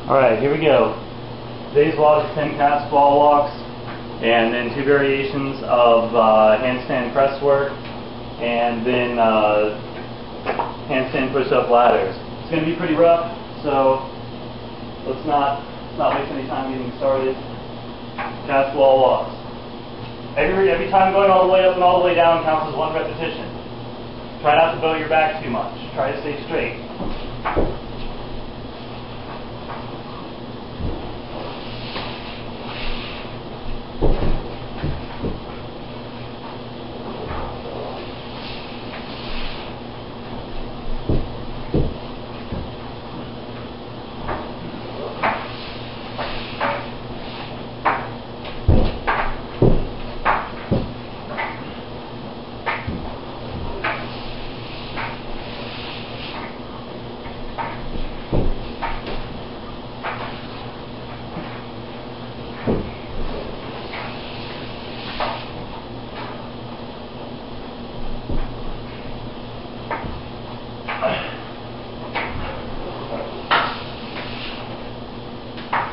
Alright, here we go. Today's WOD is 10 cast wall walks, and then 2 variations of handstand press work, and then handstand push-up ladders. It's going to be pretty rough, so let's not waste any time getting started. Cast wall walks. Every time going all the way up and all the way down counts as 1 repetition. Try not to bow your back too much. Try to stay straight.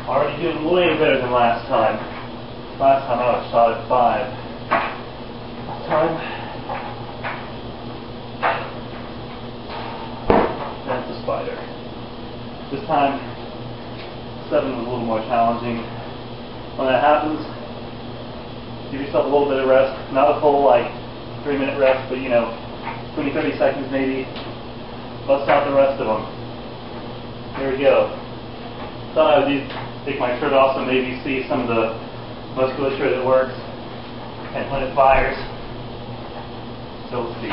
Already doing way better than last time. Last time I was shot at 5. This time, that's a spider. This time, 7 was a little more challenging. When that happens, give yourself a little bit of rest. Not a full, 3-minute rest, but 20-30 seconds maybe. Bust out the rest of them. Here we go. Thought I would take my shirt off so maybe see some of the musculature that works and when it fires. So let's see.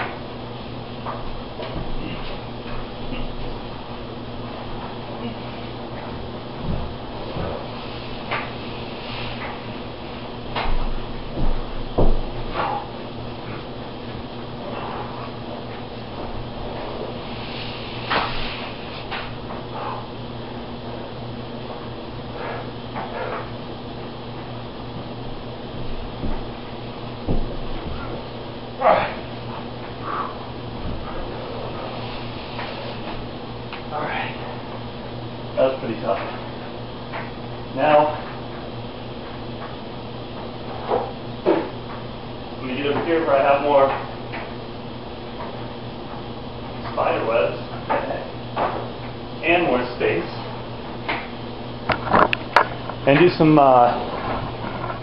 Alright, that was pretty tough. Now, I'm going to get over here where I have more spider webs and more space, and do some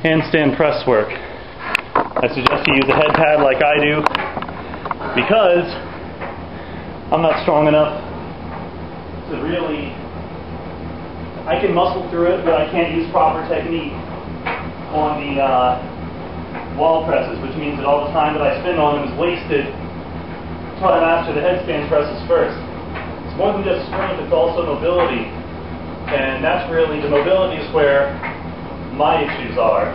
handstand press work. I suggest you use a head pad like I do, because I'm not strong enough to really, I can muscle through it, but I can't use proper technique on the wall presses, which means that all the time that I spend on them is wasted until I master the headstand presses first. It's more than just strength, it's also mobility, and that's really, the mobility is where my issues are.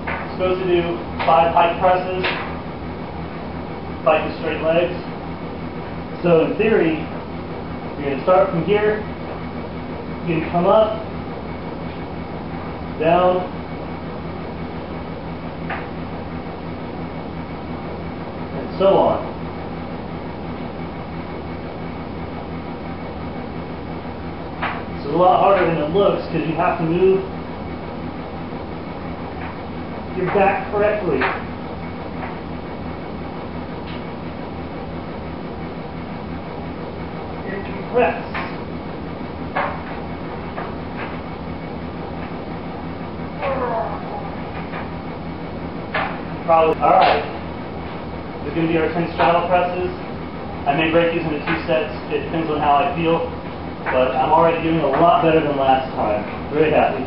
I'm supposed to do 5 pike presses, pike with straight legs. So in theory, you're going to start from here, you're going to come up, down, and so on. This is a lot harder than it looks because you have to move your back correctly. Press. Probably. Alright. This is going to be our 10 straddle presses. I may break these into 2 sets. It depends on how I feel. But I'm already doing a lot better than last time. Very happy.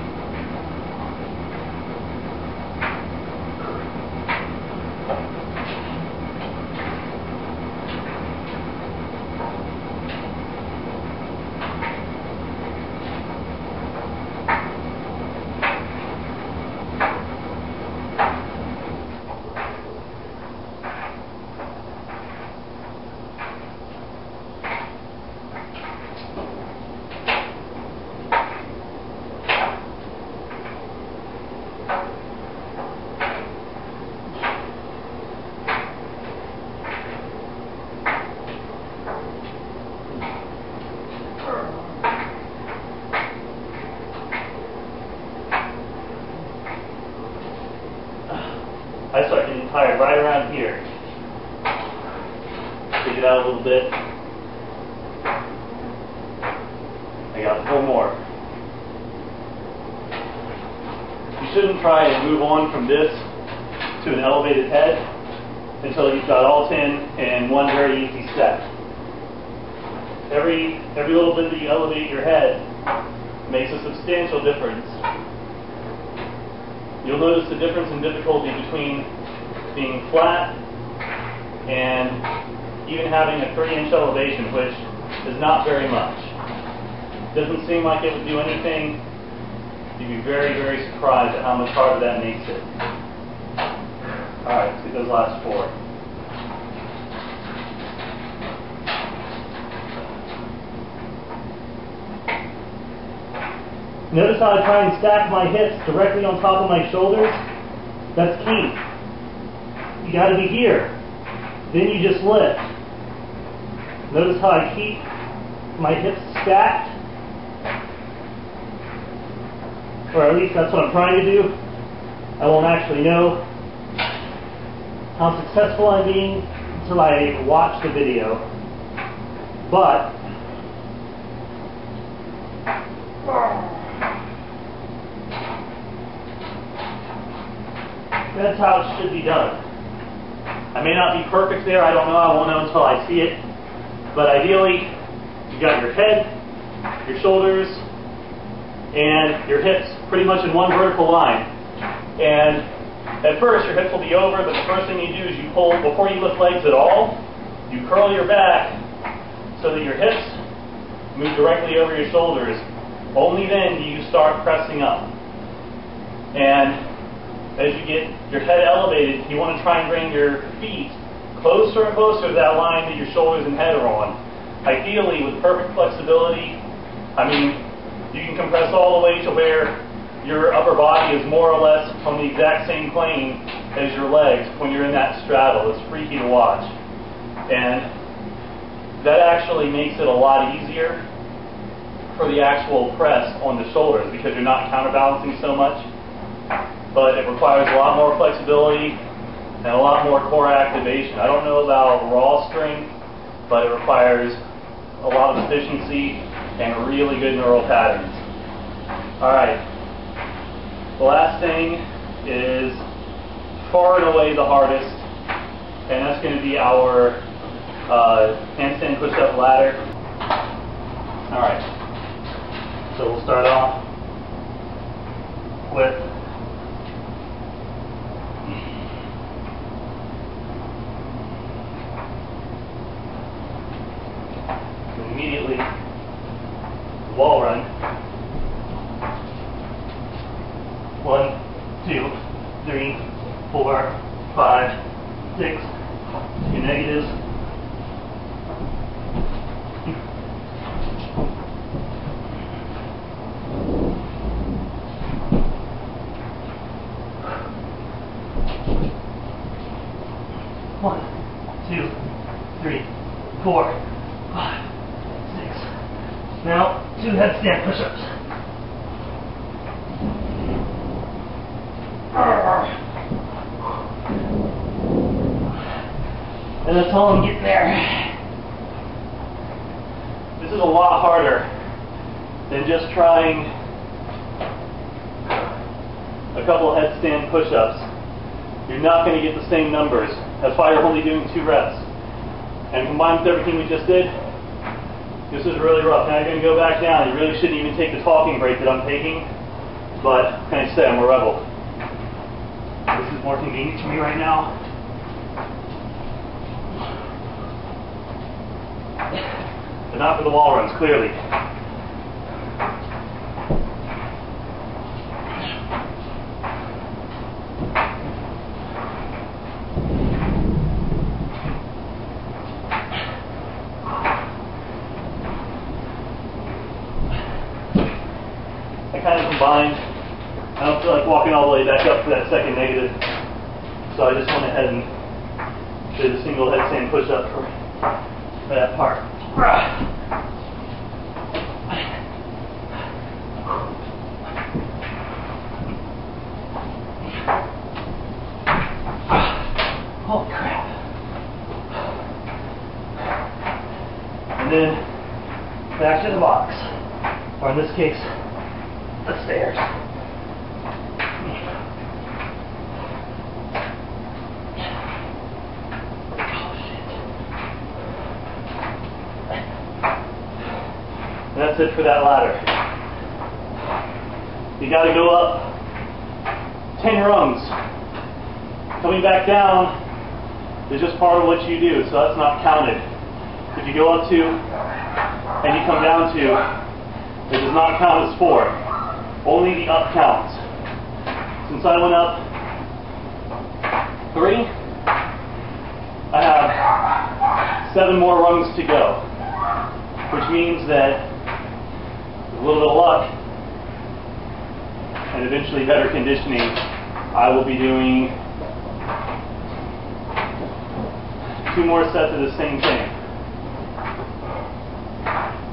it out a little bit. I got 4 more. You shouldn't try and move on from this to an elevated head until you've got all 10 in one very easy set. Every little bit that you elevate your head makes a substantial difference. You'll notice the difference in difficulty between being flat and even having a 3-inch elevation, which is not very much. Doesn't seem like it would do anything. You'd be very, very surprised at how much harder that makes it. Alright, let's get those last 4. Notice how I try and stack my hips directly on top of my shoulders? That's key. You got to be here. Then you just lift. Notice how I keep my hips stacked? Or at least that's what I'm trying to do. I won't actually know how successful I'm being until I watch the video. But that's how it should be done. I may not be perfect there, I don't know, I won't know until I see it. But ideally, you got your head, your shoulders, and your hips pretty much in one vertical line. And at first your hips will be over, but the first thing you do is you pull, before you lift legs at all, you curl your back so that your hips move directly over your shoulders. Only then do you start pressing up. And as you get your head elevated, you want to try and bring your feet closer and closer to that line that your shoulders and head are on. Ideally, with perfect flexibility, I mean, you can compress all the way to where your upper body is more or less on the exact same plane as your legs when you're in that straddle. It's freaky to watch. And that actually makes it a lot easier for the actual press on the shoulders because you're not counterbalancing so much. But it requires a lot more flexibility and a lot more core activation. I don't know about raw strength, but it requires a lot of efficiency and really good neural patterns. Alright, the last thing is far and away the hardest, and that's going to be our handstand push-up ladder. Alright, so we'll start off with immediately wall run. 1, 2, 3, 4, 5, 6. 2 negatives. One, 2, 3, 4, 5, 6. Now 2 headstand push-ups. And that's all I'm getting there. This is a lot harder than just trying a couple of headstand push-ups. You're not going to get the same numbers. That's why you're only doing 2 reps. And combined with everything we just did, this is really rough. Now you're going to go back down. You really shouldn't even take the talking break that I'm taking. But, what can I say? I'm a rebel. This is more convenient for me right now. But not for the wall runs, clearly. I kind of combined. I don't feel like walking all the way back up to that second negative, so I just went ahead and did a single headstand push-up for that part. Holy crap. and then back to the box, or in this case, the stairs. And that's it for that ladder. You got to go up 10 rungs. Coming back down is just part of what you do, so that's not counted. If you go up 2 and you come down 2, it does not count as 4. Only the up counts. Since I went up 3, I have 7 more rungs to go, which means that with a little bit of luck and eventually better conditioning, I will be doing 2 more sets of the same thing.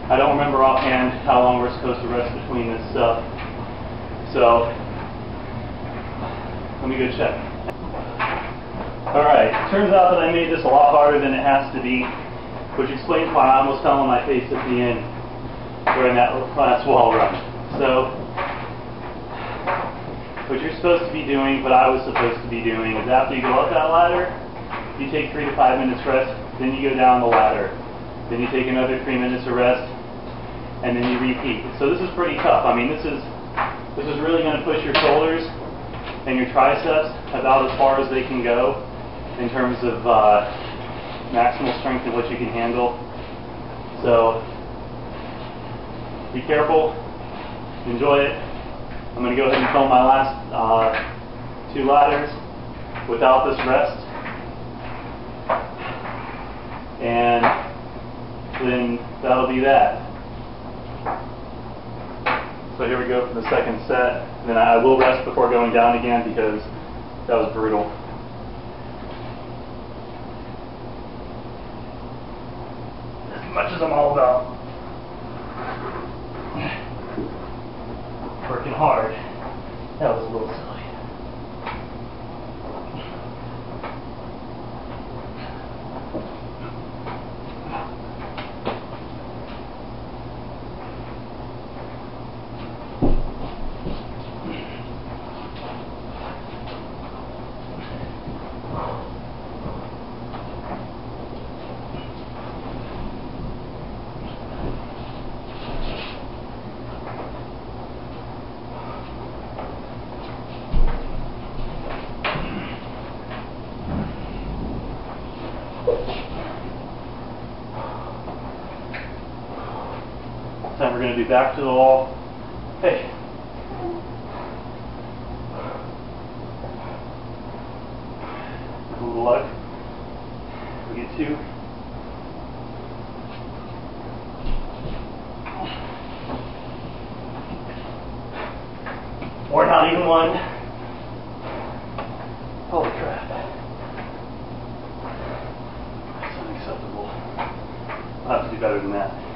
I don't remember offhand how long we're supposed to rest between this stuff, so let me go check. Alright, turns out that I made this a lot harder than it has to be, which explains why I almost fell on my face at the end during that last wall run. So, what you're supposed to be doing, what I was supposed to be doing, is after you go up that ladder, you take 3 to 5 minutes rest, then you go down the ladder. Then you take another 3 minutes of rest, and then you repeat. So this is pretty tough. I mean, this is really going to push your shoulders and your triceps about as far as they can go in terms of maximal strength and what you can handle. So be careful, enjoy it. I'm going to go ahead and film my last 2 ladders without this rest, and then that'll be that. So here we go for the second set. And then I will rest before going down again because that was brutal. As much as I'm all about working hard, that was a little silly. This time we're going to do back to the wall. Hey. With a little luck, we get 2. Or not even 1. Holy crap. That's unacceptable. I'll have to do better than that.